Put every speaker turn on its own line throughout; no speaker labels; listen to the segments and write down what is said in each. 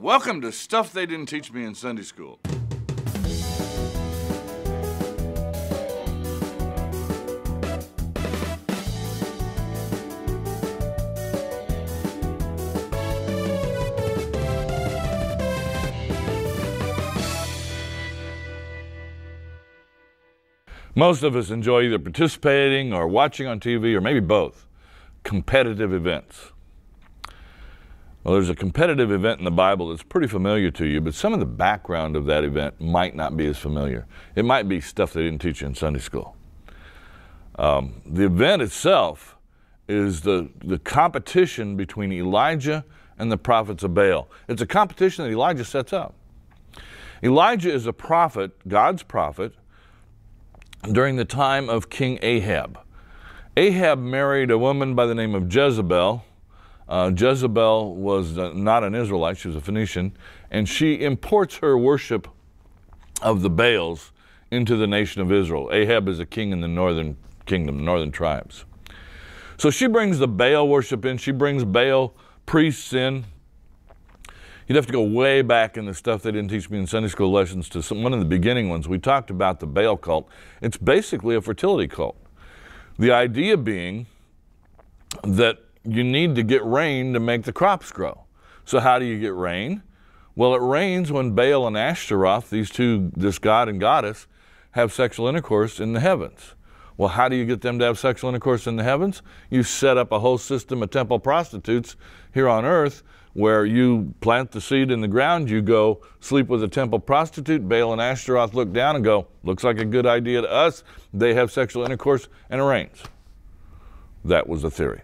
Welcome to Stuff They Didn't Teach Me in Sunday School. Most of us enjoy either participating or watching on TV, or maybe both, competitive events. Well, there's a competitive event in the Bible that's pretty familiar to you, but some of the background of that event might not be as familiar. It might be stuff they didn't teach you in Sunday school. The event itself is the competition between Elijah and the prophets of Baal. It's a competition that Elijah sets up. Elijah is a prophet, God's prophet, during the time of King Ahab. Ahab married a woman by the name of Jezebel. Jezebel was not an Israelite, she was a Phoenician, and she imports her worship of the Baals into the nation of Israel. Ahab is a king in the northern kingdom, northern tribes. So she brings the Baal worship in, she brings Baal priests in. You'd have to go way back in the stuff they didn't teach me in Sunday school lessons to one of the beginning ones. We talked about the Baal cult. It's basically a fertility cult. The idea being that you need to get rain to make the crops grow. So how do you get rain? Well, it rains when Baal and Ashtaroth, this god and goddess, have sexual intercourse in the heavens. Well, how do you get them to have sexual intercourse in the heavens? You set up a whole system of temple prostitutes here on earth, where you plant the seed in the ground, you go sleep with a temple prostitute, Baal and Ashtaroth look down and go, looks like a good idea to us. They have sexual intercourse and it rains. That was the theory.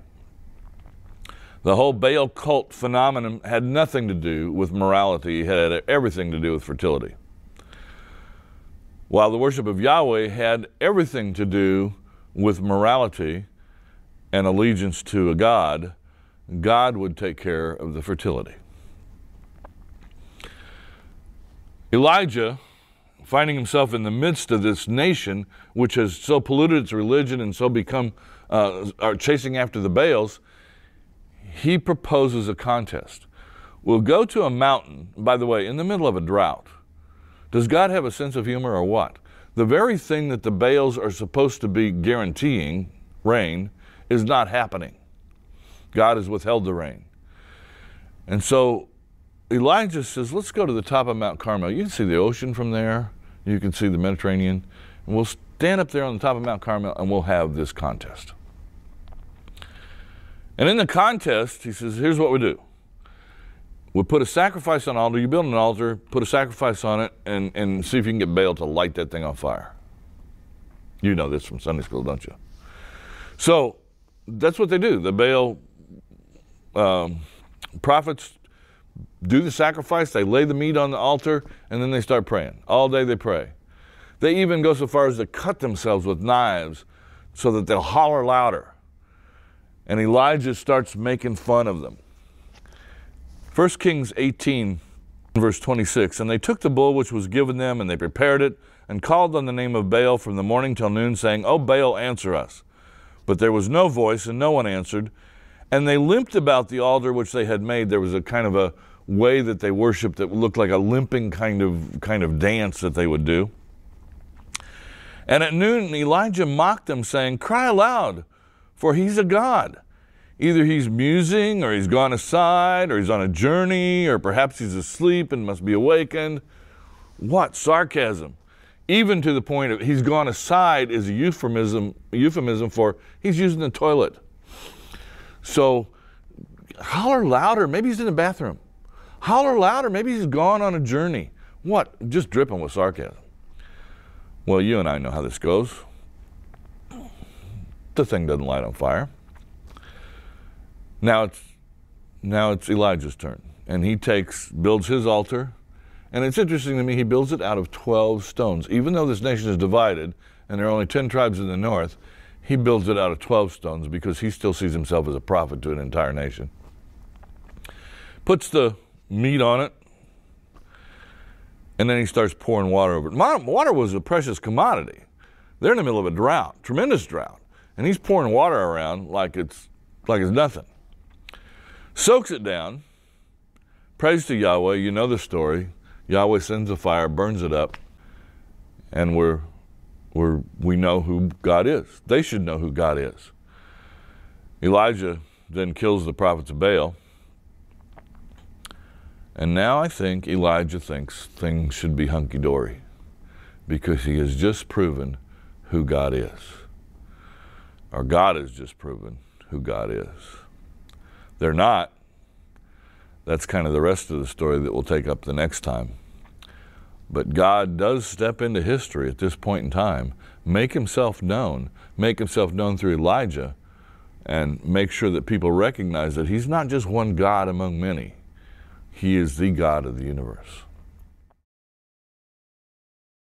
The whole Baal cult phenomenon had nothing to do with morality, it had everything to do with fertility. While the worship of Yahweh had everything to do with morality and allegiance to a god, God would take care of the fertility. Elijah, finding himself in the midst of this nation, which has so polluted its religion and so become are chasing after the Baals, he proposes a contest. We'll go to a mountain, by the way, in the middle of a drought. Does God have a sense of humor or what? The very thing that the Baals are supposed to be guaranteeing, rain, is not happening. God has withheld the rain. And so Elijah says, let's go to the top of Mount Carmel. You can see the ocean from there. You can see the Mediterranean. And we'll stand up there on the top of Mount Carmel and we'll have this contest. And in the contest, he says, here's what we do. We'll put a sacrifice on an altar. You build an altar, put a sacrifice on it, and see if you can get Baal to light that thing on fire. You know this from Sunday school, don't you? So that's what they do. The Baal prophets do the sacrifice, they lay the meat on the altar, and then they start praying. All day they pray. They even go so far as to cut themselves with knives so that they'll holler louder. And Elijah starts making fun of them. 1 Kings 18, verse 26, and they took the bull which was given them, and they prepared it, and called on the name of Baal from the morning till noon, saying, O Baal, answer us. But there was no voice, and no one answered. And they limped about the altar which they had made. There was a kind of a way that they worshiped that looked like a limping kind of dance that they would do. And at noon Elijah mocked them, saying, Cry aloud, for he's a god. Either he's musing, or he's gone aside, or he's on a journey, or perhaps he's asleep and must be awakened. What sarcasm! Even to the point of he's gone aside is a euphemism for he's using the toilet. So holler louder, maybe he's in the bathroom. Holler louder, maybe he's gone on a journey. What? Just dripping with sarcasm. Well, you and I know how this goes. The thing doesn't light on fire. Now it's Elijah's turn, and he builds his altar, and it's interesting to me, he builds it out of 12 stones. Even though this nation is divided, and there are only 10 tribes in the north, he builds it out of 12 stones because he still sees himself as a prophet to an entire nation. Puts the meat on it, and then he starts pouring water over it. Water was a precious commodity. They're in the middle of a drought, tremendous drought, and he's pouring water around like it's nothing. Soaks it down, prays to Yahweh. You know the story. Yahweh sends a fire, burns it up, and we know who God is. They should know who God is. Elijah then kills the prophets of Baal. And now I think Elijah thinks things should be hunky-dory because he has just proven who God is. Or God has just proven who God is. They're not. That's kind of the rest of the story that we'll take up the next time. But God does step into history at this point in time, make himself known through Elijah, and make sure that people recognize that he's not just one God among many. He is the God of the universe.